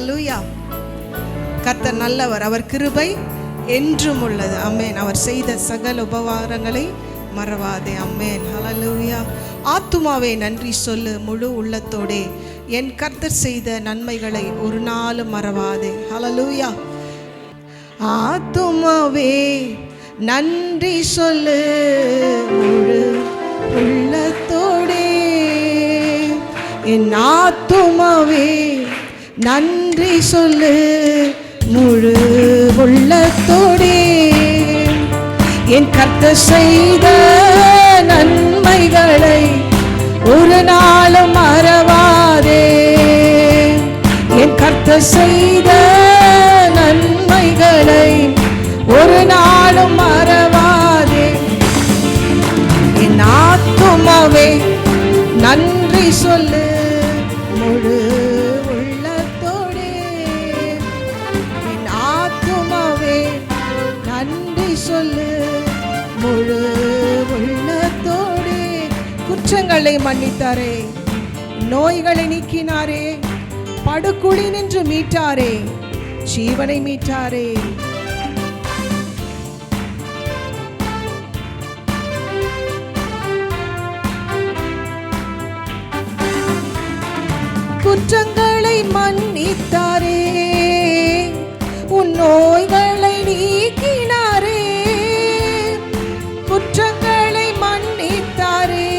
ஹல்லேலூயா. கர்த்தர் நல்லவர், அவர் கிருபை என்றும் உள்ளது. ஆமென். அவர் செய்த சகல உபகாரங்களை மறவாதே. ஆமென். ஹல்லேலூயா. ஆத்துமாவே நன்றி சொல்லு முழு உள்ளத்தோடே, என் கர்த்தர் செய்த நன்மைகளை ஒரு நாளும் மறவாதே. ஹல்லேலூயா. ஆத்துமாவே நன்றி சொல்லு முழு உள்ளத்தோடே, என் ஆத்துமாவே நன்றி சொல்லு முழு உள்ளத்தோடே, என் கர்த்தர் செய்த நன்மைகளை ஒரு நாளும் மறவாதே. என் கர்த்தர் செய்த நன்மைகளை ஒரு நாளும் மறவாதே. என் ஆத்துமாவே நன்றி சொல்லு முழு உள்ளத்தோடே, என் ஆத்துமாவே நன்றி சொல்லு முழு உள்ளத்தோடே. குற்றங்களை மன்னித்தாரே, நோய்களை நீக்கினாரே, படுகுழி நின்று மீட்டாரே, ஜீவனை மீட்டாரே. குற்றங்களை மன்னித்தாரே, உன் நோய்களை நீக்கினாரே. குற்றங்களை மன்னித்தாரே,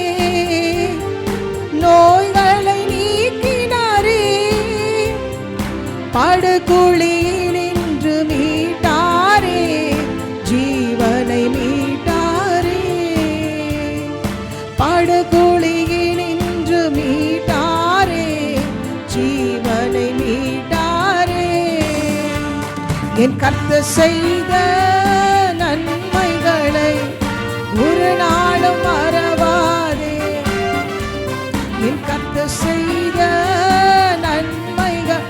நோய்களை நீக்கினாரே, படுகுழியில் நின்று மீட்டாரே, ஜீவனை மீட்டாரே. படுகுழியில் நின்று மீட்டாரே, ஜீவனை மீட்டாரே. என் கர்த்தர் செய்த நன்மைகளை ஒரு நாளும் மறவாதே. என் கர்த்தர் செய்த நன்மைகள்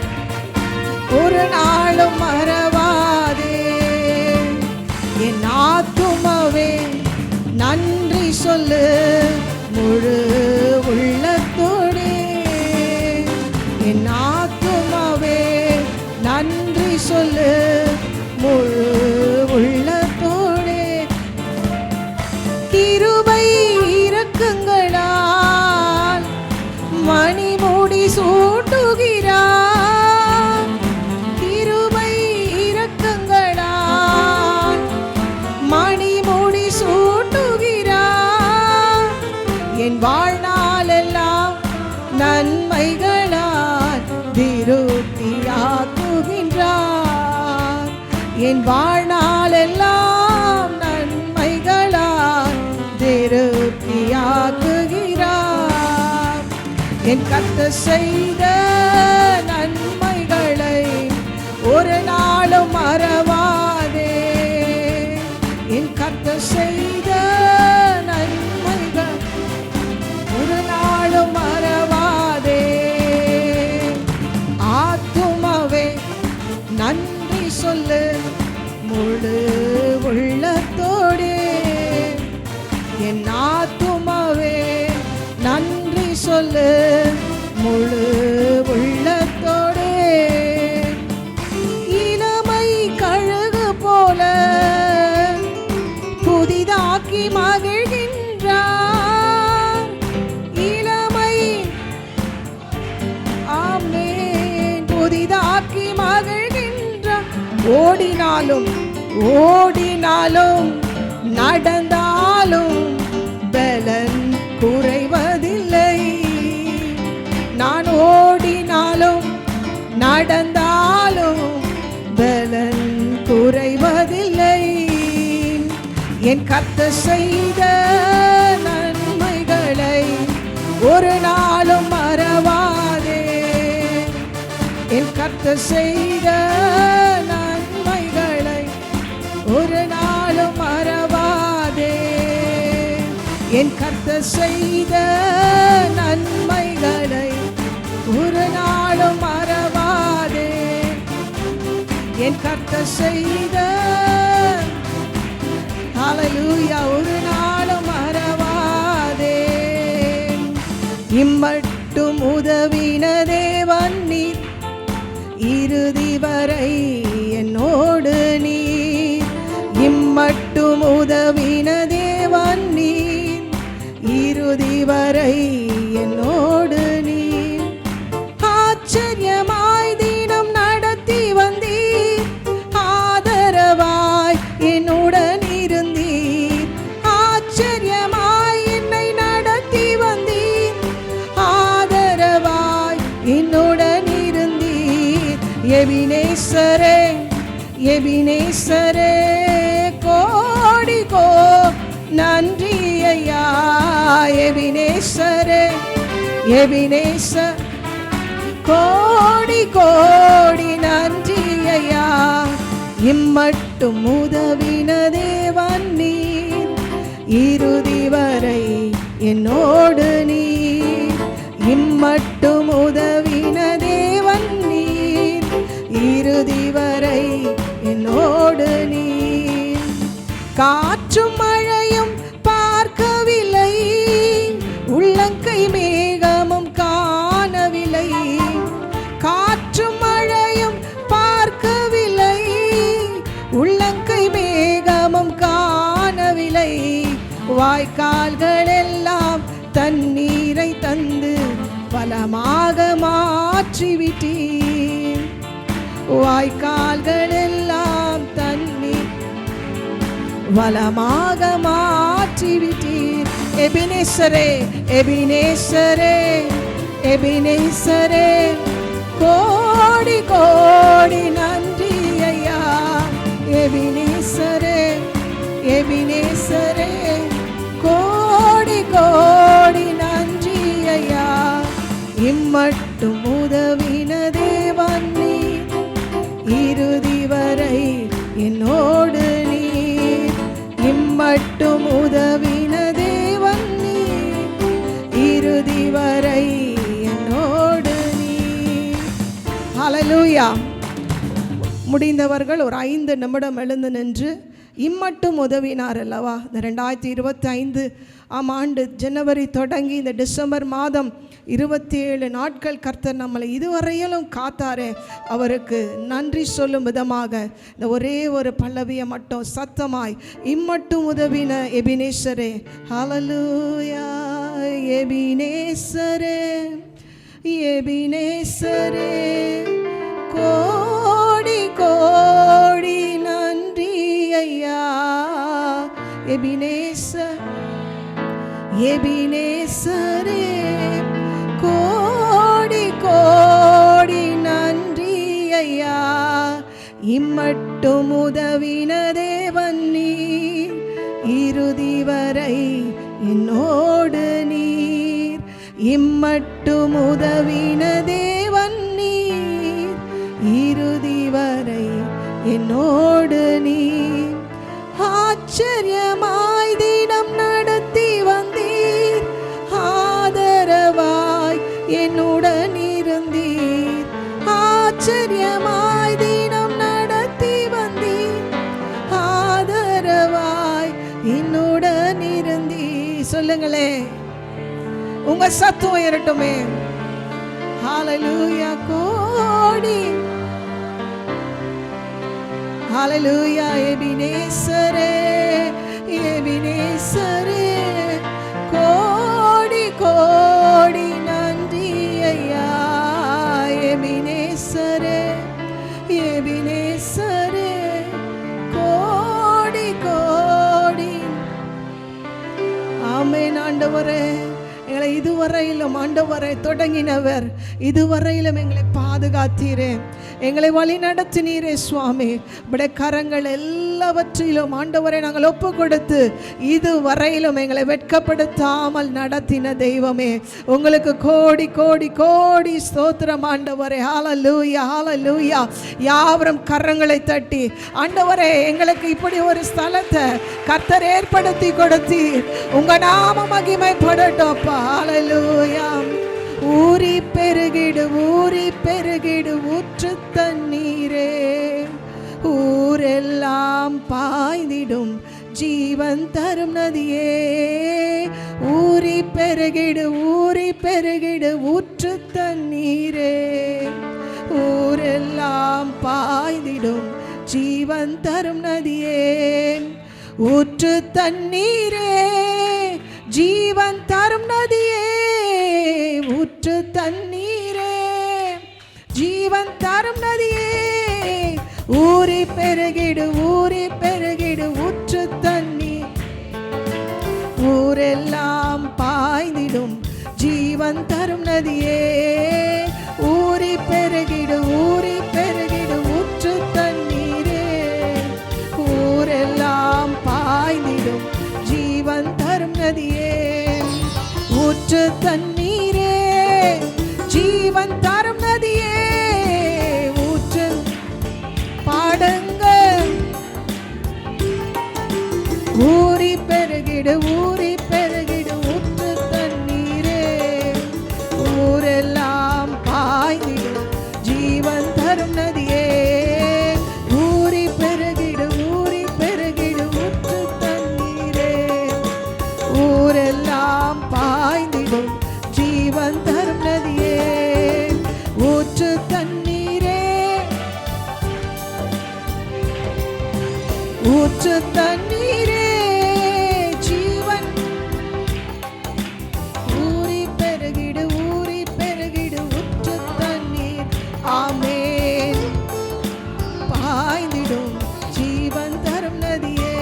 ஒரு நாளும் மறவாதே. என் ஆத்துமாவே நன்றி சொல்லு முழு உள்ளத்தோடே, என் ஆத்துமாவே நன்றி சொல்லு முழு உள்ளத்தோடே. கிருபை இரக்கங்களால் மணிமுடி சூட்டுகிறார். கிருபை இரக்கங்களால் மணிமுடி சூட்டுகிறார். என் வாழ்நாளெல்லாம் நன்மைகளால் திருப்தியாக்குகின்றார். என் வாழ்நாளெல்லாம் நன்மைகளால் திருப்தியாக்குகிறார். என் கர்த்தர் செய்த நன்மைகளை ஒரு நாளும் மறவாதே. என் கர்த்தர் செய்த நன்மைகள் ஒரு நாளும் மறவாதே. ஆத்துமாவே நன்றி சொல்லு முழு உள்ளத்தோடே, என் ஆத்துமாவே நன்றி சொல்லு முழு உள்ளத்தோடே. இளமை கழுகு போல புதிதாக்கி மகிழ்கின்றார். இளமை ஆமென் புதிதாக்கி மகிழ்கின்றார். ஓடினாலும் ஓடினாலும் நடந்தாலும் பலன் குறைவதில்லை. நான் ஓடினாலும் நடந்தாலும் பலன் குறைவதில்லை. என் கர்த்தர் செய்த நன்மைகளை ஒரு நாளும் மறவாதே. என் கர்த்தர் செய்த நன்மைகளை ஒரு நாளும் மறவாதே. என் கர்த்தர் செய்த நன்மைகளை ஒரு நாளும் மறவாதே. என் கர்த்தர் செய்த ஹல்லேலூயா ஒரு நாளும் மறவாதே. இம்மட்டும் உதவின தேவன் நீர், இறுதி வரை என்னோடு நீர், இம்மட்டும் உதவின தேவன் நீர், இறுதி வரை என்னோடு நீர். ஆச்சரியமாய் தினம் நடத்தி வந்தீர், ஆதரவாய் என்னுடன் இருந்தீர். ஆச்சரியமாய் என்னை நடத்தி வந்தீர், ஆதரவாய் என்னுடன் இருந்தீர். எபினேசரே எபினேசரே கோடி நன்றி ஐயா. எபினேசரே எபினேசர் கோடி நன்றி ஐயா. இம்மட்டும் உதவின தேவன் நீர், இறுதி வரை என்னோடு நீர், இம்மட்டும் உதவின தேவன் நீர், இறுதி வரை என்னோடு நீர். காற்றும் மழையும் பார்க்கவில்லை, உள்ளங்கை மேகமும் காணவில்லை. காற்றும் மழையும் பார்க்கவில்லை, உள்ளங்கை மேகமும் காணவில்லை. வாய்க்கால்கள் எல்லாம் தண்ணீரை தந்து பலமாக மாற்றிவிட்டீர். வாய்க்கால்கள் எல்லாம் தண்ணீர் வளமாக மாற்றிவிட்டீர். எபினேசரே எபினேசரே எபினேசரே கோடி நன்றி ஐயா. எபினேசரே எபினேசரே கோடி நன்றி ஐயா. இம்மட்டும் உதவின தேவன் நீர், இறுதி வரை என்னோடு நீர், இம்மட்டும் உதவின தேவன் நீர், இறுதி வரை என்னோடு நீர். ஹல்லேலூயா. முடிந்தவர்கள் ஒரு 5 நிமிடம் எழுந்து நின்று இம்மட்டும் உதவினார் அல்லவா. இந்த 2025 ஆண்டு ஜனவரி தொடங்கி இந்த டிசம்பர் மாதம் 27 நாட்கள் கர்த்தர் நம்மளை இதுவரையிலும் காத்தாரே, அவருக்கு நன்றி சொல்லும் விதமாக இந்த ஒரே ஒரு பல்லவியை மட்டும் சத்தமாய் இம்மட்டும் உதவின எபினேசரே. ஹல்லேலூயா. எபினேசரே எபினேசரே கோடி நன்றி ஐயா. எபினேசர் எபினேசரே கோடி நன்றி ஐயா. இம்மட்டும் உதவின தேவன் நீர், இறுதி வரை என்னோடு நீர், இம்மட்டும் உதவின தேவன் நீர், இறுதி வரை என்னோடு நீர். ஆச்சரியமாய் தினம் நடத்தி வந்தீர், ஆதரவாய் என்னுடன் இருந்தீர். ஆச்சரியமாய் தினம் நடத்தி வந்தீர், ஆதரவாய் என்னுடன் இருந்தீர். சொல்லுங்களே, உங்க சத்தம் உயரட்டுமே. ஹல்லேலூயா. கோடி ஹல்லேலூயா. எபினேசரே எபினேசரே கோடி நன்றி ஐயா. எபினேசரே எபினேசரே கோடி ஆமென். ஆண்டவரே, எங்களை இதுவரையிலும் ஆண்டவரை தொடங்கினவர், இதுவரையிலும் எங்களை பாதுகாத்தீரே, எங்களை வழி நடத்தினீரே சுவாமி. உடைய கரங்கள் எல்லாவற்றிலும் ஆண்டவரை நாங்கள் ஒப்பு கொடுத்து இதுவரையிலும் எங்களை வெட்கப்படுத்தாமல் நடத்தின தெய்வமே, உங்களுக்கு கோடி ஸ்தோத்திரம் ஆண்டவரே. ஹல்லேலூயா ஹல்லேலூயா. யாவரும் கரங்களை தட்டி ஆண்டவரே, எங்களுக்கு இப்படி ஒரு ஸ்தலத்தை கர்த்தர் ஏற்படுத்தி கொடுத்தீர், உங்க நாம மகிமைப்படட்டும். ஹல்லேலூயா. ஊறி பெருகிடு ஊற்று தண்ணீரே, ஊரெல்லாம் பாய்ந்திடும் ஜீவன் தரும் நதியே. ஊறி பெருகிடு ஊற்று தண்ணீரே, ஊரெல்லாம் தரும் நதியே, ஊற்று தண்ணீரே ஜீவன் தரும் நதியே, ஊற்று தண்ணீரே ஜீவன் தரும் நதியே, ஊறி பெருகிடு ஊறி பெருகிடு ஊற்று தண்ணீர், ஊரெல்லாம் பாய்ந்திடும் ஜீவன் தரும் நதியே, ஊறி பெருகிடு ஊறி பெருகிடு ஊற்று தண்ணீரே, ஊரெல்லாம் பாய்ந்திடும் ஜீவன் தரும் நதியே, ஊற்று தண்ணீரே ஜீவன் தரும் நதியே, ஊற்று பாடுங்கள், ஊறி பெருகிடு ஊறி பெருகிடு ஊற்று தண்ணீரே, ஊரெல்லாம் பாய்ந்திடும் ஜீவன் தரும் நதியே, ஊறி பெருகிடு ஊறி பெருகிடு ஊற்று தண்ணீரே, ஊரெல்லாம் பாய்ந்திடும் ஜீவன் தரும் நதியே, ஊற்று தண்ணீரே ஊற்று தண்ணீரே ஜீவன், ஊறி பெருகிடு ஊறி பெருகிடு ஊற்று தண்ணீர், ஆமென் பாய்ந்திடும் ஜீவன் தரும் நதியே,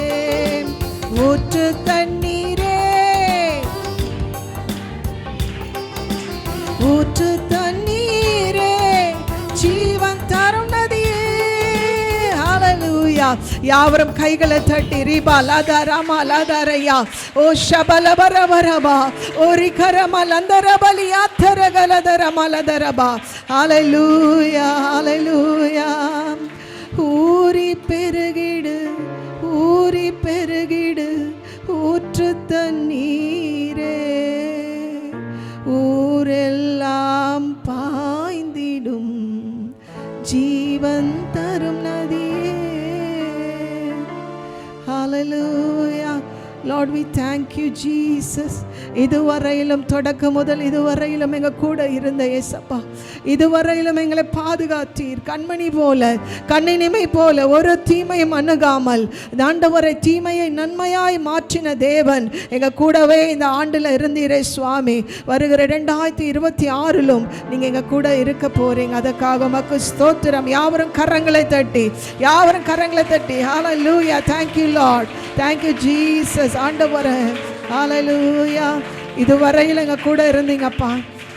ஊற்று தண்ணீரே ஊற்று தண்ணீரே ஜீவன் தரும் நதியே. ஹல்லேலூயா. யாவரும் கைகளை தட்டி ரிபா லதரமா லதரயா ஓ ஷபலபரபரபா ஓ ரிகரமலந்தரபலியா தரகலதரமலதரபா. ஹல்லேலூயா ஹல்லேலூயா. ஊறி பெருகிடு ஊறி பெருகிடு ஊற்று தண்ணீரே, ஊரெல்லாம் பாய்ந்திடும் ஜீவன் தரும் நதியே. Hallelujah. Lord, we thank you, Jesus. இதுவரையிலும் தொடக்கம் முதல் இதுவரையிலும் எங்க கூட இருந்த இயேசப்பா, இதுவரையிலும் எங்களை பாதுகாத்தீர். கண்மணி போல கண்ணினிமை போல ஒரு தீமையும் அணுகாமல் ஆண்டவரை தீமையை நன்மையாய் மாற்றின தேவன் எங்க கூடவே இந்த ஆண்டுல இருந்தீரே சுவாமி. வருகிற 2026லும் நீங்க எங்க கூட இருக்க போறீங்க. அதற்காக உமக்கு ஸ்தோத்திரம். யாவரும் கரங்களை தட்டி யாவரும் கரங்களை தட்டி ஹalleluya. Thank you Lord. Thank you Jesus. ஆண்டவரே ஹalleluya. இதுவரையில் எங்க கூட இருந்தீங்கப்பா.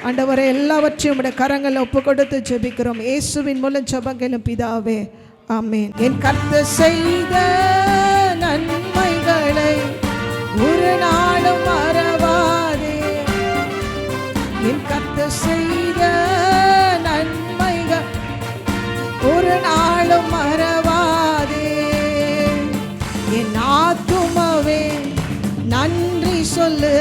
ஆண்டவரே எல்லாவற்றையும் உம்முடைய கரங்களில் ஒப்பு கொடுத்து ஜெபிக்கிறோம். இயேசுவின் மூலம் ஜெபங்களும் பிதாவே, ஆமென். என் கர்த்தர் செய்த நன்மைகளை ஒரு நாளும் மறவாதே, என் கர்த்தர் செய்த நன்மைகள் ஒரு நாளும் மறவாதே, என் ஆத்துமாவே நன்றி சொல்லு,